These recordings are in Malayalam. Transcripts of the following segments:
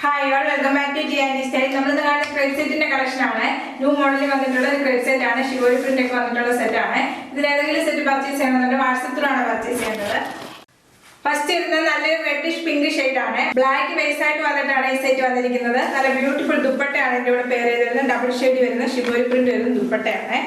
Hi all welcome back to G and D style. നമ്മൾ കാണുന്ന ക്രേപ്പ് സെറ്റിന്റെ കളക്ഷൻ ആണ്. ന്യൂ മോഡലിൽ വന്നിട്ടുള്ള ഒരു ക്രേപ്പ് സെറ്റ് ആണ്. ഷിവോരി പ്രിന്റ് ഒക്കെ വന്നിട്ടുള്ള സെറ്റ് ആണ്. ഇതിൽ ഏതെങ്കിലും സെറ്റ് പർച്ചേസ് ചെയ്യണമെന്നുണ്ടെങ്കിൽ വാട്സാപ്പിലാണ് പർച്ചേസ് ചെയ്യേണ്ടത്. ഫസ്റ്റ് വരുന്നത് നല്ലൊരു റെഡിഷ് പിങ്ക് ഷെയ്ഡ് ആണ്. ബ്ലാക്ക് ബേസ് ആയിട്ട് വന്നിട്ടാണ് ഈ സെറ്റ് വന്നിരിക്കുന്നത്. നല്ല ബ്യൂട്ടിഫുൾ ദുപ്പട്ടയാണ് ഇതിന്റെ കൂടെ പേര് ചെയ്തിരുന്നത്. ഡബിൾ ഷെയ്ഡ് വരുന്ന ഷിവോരി പ്രിന്റ് വരുന്ന ദുപ്പട്ടയാണ്.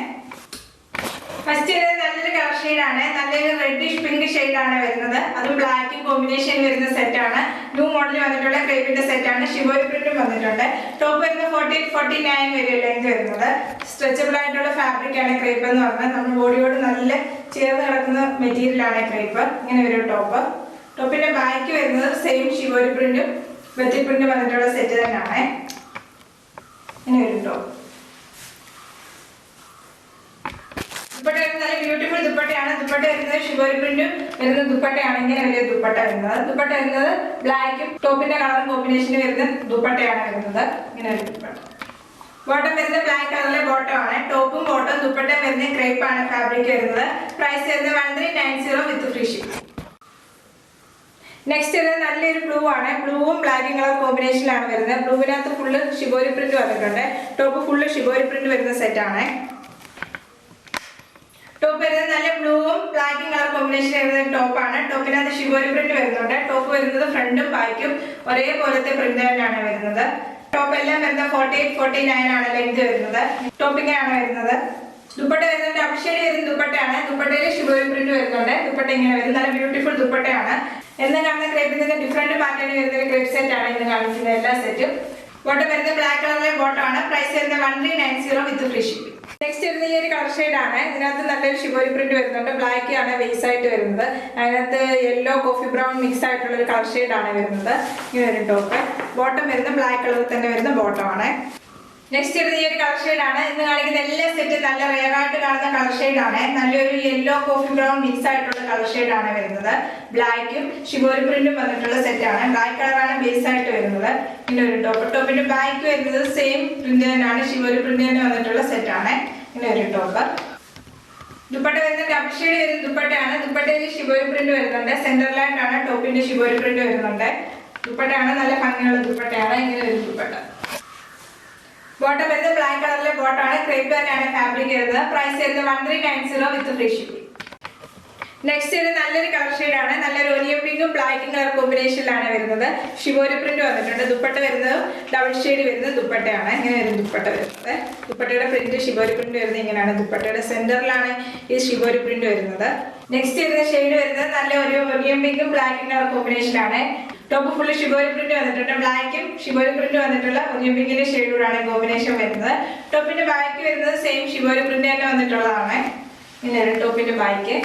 ഫസ്റ്റ് വരുന്നത് നല്ലൊരു കളർ ഷെയ്ഡാണ്. നല്ലൊരു റെഡിഷ് പിങ്ക് ഷെയ്ഡാണ് വരുന്നത്. അതും ബ്ലാക്കും കോമ്പിനേഷൻ വരുന്ന സെറ്റാണ്. ന്യൂ മോഡലിൽ വന്നിട്ടുള്ള ക്രേപ്പിന്റെ സെറ്റാണ്. ഷിവോരി പ്രിന്റും വന്നിട്ടുണ്ട്. ടോപ്പ് വരുന്നത് 48-49 വരെ ലെങ്ത് വരുന്നത്. സ്ട്രെച്ചബിൾ ആയിട്ടുള്ള ഫാബ്രിക് ആണ് ക്രേപ്പ് എന്ന് പറഞ്ഞാൽ. നമ്മുടെ ബോഡിയോട് നല്ല ചേർന്ന് കിടക്കുന്ന മെറ്റീരിയൽ ആണ് ക്രേപ്പ്. ഇങ്ങനെ വരും ടോപ്പ്. ടോപ്പിന്റെ ബാക്ക് വരുന്നത് സെയിം ഷിവോരി പ്രിന്റും വെത്തി പ്രിന്റും വന്നിട്ടുള്ള സെറ്റ് തന്നെയാണ്. ഇങ്ങനെ വരും ടോപ്പ്. ദുപ്പട്ട നല്ല ബ്യൂട്ടിഫുൾ ദുപ്പട്ടയാണ്. ദുപ്പട്ട വരുന്നത് ഷിവോരി പ്രിന്റും വരുന്ന ദുപ്പട്ടയാണ്. ഇങ്ങനെ വലിയ ദുപ്പട്ട വരുന്നത്. ദുപ്പട്ട വരുന്നത് ബ്ലാക്കും ടോപ്പിന്റെ കളറും കോമ്പിനേഷന് വരുന്ന ദുപ്പട്ടയാണ് വരുന്നത്. ഇങ്ങനെ ഒരു ദുപ്പട്ട. ബോട്ടം വരുന്നത് ബ്ലാക്ക് കളറിലെ ബോട്ടം ആണ്. ടോപ്പും ബോട്ടം ദുപ്പട്ട വരുന്ന ക്രേപ്പ് ആണ് ഫാബ്രിക് വരുന്നത്. പ്രൈസ് വരുന്നത് 1390 വിത്ത് ഫ്രീ ഷിപ്പിംഗ്. നെക്സ്റ്റ് വരുന്നത് നല്ലൊരു ബ്ലൂ ആണ്. ബ്ലൂവും ബ്ലാക്കും കളർ കോമ്പിനേഷനിലാണ് വരുന്നത്. ബ്ലൂവിനകത്ത് ഫുള്ള് ഷിവോരി പ്രിന്റ് വന്നിട്ടുണ്ട്. ടോപ്പ് ഫുള്ള് ഷിവോരി പ്രിന്റ് വരുന്ന സെറ്റ് ആണ്. ടോപ്പ് വരുന്നത് നല്ല ബ്ലൂവും ബ്ലാക്കും കളർ കോമ്പിനേഷൻ വരുന്ന ടോപ്പാണ്. ടോപ്പിനകത്ത് ഷിവോരി പ്രിന്റ് വരുന്നുണ്ട്. ടോപ്പ് വരുന്നത് ഫ്രണ്ടും ബാക്കും ഒരേപോലത്തെ പ്രിന്റ് തന്നെയാണ് വരുന്നത്. ടോപ്പ് എല്ലാം വരുന്നത് 48-49 ആണ് ലെങ്ത് വരുന്നത്. ടോപ്പിങ്ങാണ് വരുന്നത്. ദുപ്പട്ട വരുന്നത് ഡബിൾ ഷെയ്ഡ് വരുന്ന ദുപ്പട്ടയാണ്. ദുപ്പട്ടയിൽ ഷിവോരി പ്രിന്റ് വരുന്നുണ്ട്. ദുപ്പട്ട ഇങ്ങനെ വരും. നല്ല ബ്യൂട്ടിഫുൾ ദുപ്പട്ടയാണ്. എന്ന് കാണുന്ന ക്രേപ്പിൽ നിന്ന് ഡിഫറെന്റ് പാറ്റേൺ വരുന്ന ഒരു ക്രേപ്പ് സെറ്റ് ആണ് ഇന്ന് കാണിക്കുന്ന എല്ലാ സെറ്റും. ബോട്ടം വരുന്നത് ബ്ലാക്ക് കളറിലെ ബോട്ടം ആണ്. പ്രൈസ് വരുന്നത് 1390 വിത്ത് ഫ്രീ ഷിപ്പിംഗ്. നെക്സ്റ്റ് വരുന്ന ഈ ഒരു കളർ ഷെയ്ഡ് ആണ്. ഇതിനകത്ത് നല്ലൊരു ഷിവോരി പ്രിന്റ് വരുന്നുണ്ട്. ബ്ലാക്ക് ആണ് ബേസ് ആയിട്ട് വരുന്നത്. അതിനകത്ത് യെല്ലോ കോഫി ബ്രൗൺ മിക്സ് ആയിട്ടുള്ള ഒരു കളർ ഷെയ്ഡ് ആണ് വരുന്നത്. ഇങ്ങനെ ഒരു ടോപ്പ്. ബോട്ടം വരുന്നത് ബ്ലാക്ക് കളറിൽ തന്നെ വരുന്ന ബോട്ടം ആണ്. നെക്സ്റ്റ് വരുന്ന ഈ ഒരു കളർ ഷെയ്ഡ് ആണ്. ഇന്ന് കാണിക്കുന്ന എല്ലാ സെറ്റും നല്ല റെയർ ആയിട്ട് കാണുന്ന കളർ ഷെയ്ഡ് ആണ്. നല്ലൊരു യെല്ലോ കോഫി ബ്രൗൺ മിക്സ് ആയിട്ടുള്ള കളർ ഷെയ്ഡ് ആണ് വരുന്നത്. ബ്ലാക്കും ഷിവോരി പ്രിന്റും വന്നിട്ടുള്ള സെറ്റ് ആണ്. ബ്ലാക്ക് കളറാണ് ബേസ് ആയിട്ട് വരുന്നത്. ഇങ്ങനെ ഒരു ടോപ്പ്. ടോപ്പിന്റെ ബാക്ക് വരുന്നത് സെയിം പ്രിന്റ് തന്നെയാണ്. ഷിവോരി പ്രിന്റ് തന്നെ വന്നിട്ടുള്ള സെറ്റ് ആണ്. ഇങ്ങനെ ഒരു ടോപ്പ്. ദുപ്പട്ട വരുന്നത് ഡബിൾ ഷെയ്ഡ് വരുന്ന ദുപ്പട്ടയാണ്. ദുപ്പട്ടയിൽ ഷിവോരി പ്രിന്റ് വരുന്നുണ്ട്. സെന്ററിലായിട്ടാണ് ടോപ്പിന്റെ ഷിവോരി പ്രിന്റ് വരുന്നുണ്ട്. ദുപ്പട്ടയാണ് നല്ല ഭംഗിയുള്ള ദുപ്പട്ടയാണ്. ഇങ്ങനെ ഒരു ദുപ്പട്ട. ബോട്ടം വരുന്നത് ബ്ലാക്ക് കളറിലെ ബോട്ടമാണ്. ക്രേപ്പ് തന്നെയാണ് ഫാബ്രിക് വരുന്നത്. പ്രൈസ് വരുന്നത് 1390 വിത്ത് ഫ്രീ ഷിപ്പിംഗ്. നെക്സ്റ്റ് ഒരു നല്ലൊരു കളർ ഷെയ്ഡ് ആണ്. നല്ലൊരു ഒലിയം പിങ്കും ബ്ലാക്കും കളർ കോമ്പിനേഷനിലാണ് വരുന്നത്. ഷിവോരി പ്രിന്റ് വന്നിട്ടുണ്ട്. ദുപ്പട്ട വരുന്നത് ഡബിൾ ഷെയ്ഡ് വരുന്നത് ദുപ്പട്ടയാണ്. ഇങ്ങനെ ഒരു ദുപ്പട്ട വരുന്നത്. ദുപ്പട്ടയുടെ പ്രിന്റ് ഷിവോരി പ്രിന്റ് വരുന്നത് ഇങ്ങനെയാണ്. ദുപ്പട്ടയുടെ സെന്ററിലാണ് ഈ ഷിവോരി പ്രിന്റ് വരുന്നത്. നെക്സ്റ്റ് വരുന്ന ഷെയ്ഡ് വരുന്നത് നല്ല ഒരു ഒലിയം പിങ്കും ബ്ലാക്കും കളർ കോമ്പിനേഷനാണ്. ടോപ്പ് ഫുള്ള് ഷിവോരി പ്രിന്റ് വന്നിട്ടുണ്ട്. ബ്ലാക്കും ഷിവോരി പ്രിന്റ് വന്നിട്ടുള്ള ഒലിയം പിങ്കിന്റെ ഷെയ്ഡോടാണ് കോമ്പിനേഷൻ വരുന്നത്. ടോപ്പിന്റെ ബാക്ക് വരുന്നത് സെയിം ഷിവോരി പ്രിന്റ് തന്നെ വന്നിട്ടുള്ളതാണ്. ഇങ്ങനെ ടോപ്പിന്റെ ബാക്ക്.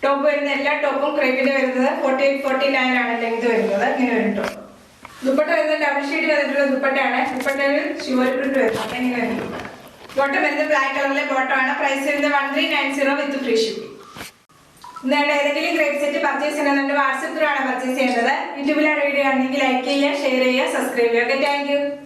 ടോപ്പ് വരുന്ന എല്ലാ ടോപ്പും ക്രേപ്പിന്റെ വരുന്നത് 48-49 ആണ് ലെങ്ത് വരുന്നത്. ഇങ്ങനെ ഒരു ടോപ്പ്. ദുപ്പട്ട വരുന്നത് ഡബിൾ ഷെയ്ഡ് വന്നിട്ടുള്ള ദുപ്പട്ടയാണ്. ദുപ്പട്ടയിൽ ഷിവോരി പ്രിന്റ് വരുന്നത്. ഇങ്ങനെ ഒരു ദുപ്പട്ട. ബോട്ടം വരുന്നത് ബ്ലാക്ക് കളറിലെ ബോട്ടം ആണ്. പ്രൈസ് വരുന്നത് 1390 വിത്ത് ഫ്രീ ഷിപ്പിംഗ്. ഇന്നാണ് ഏതെങ്കിലും ക്രേപ്പ് സെറ്റ് പർച്ചേസ് ചെയ്യണമെന്നുണ്ട് വാട്സാപ്പിലാണ് പർച്ചേസ് ചെയ്യേണ്ടത്. യൂട്യൂബിലാണ് വീഡിയോ ആണെങ്കിൽ ലൈക്ക് ചെയ്യുക, ഷെയർ ചെയ്യുക, സബ്സ്ക്രൈബ് ചെയ്യുക. Thank you.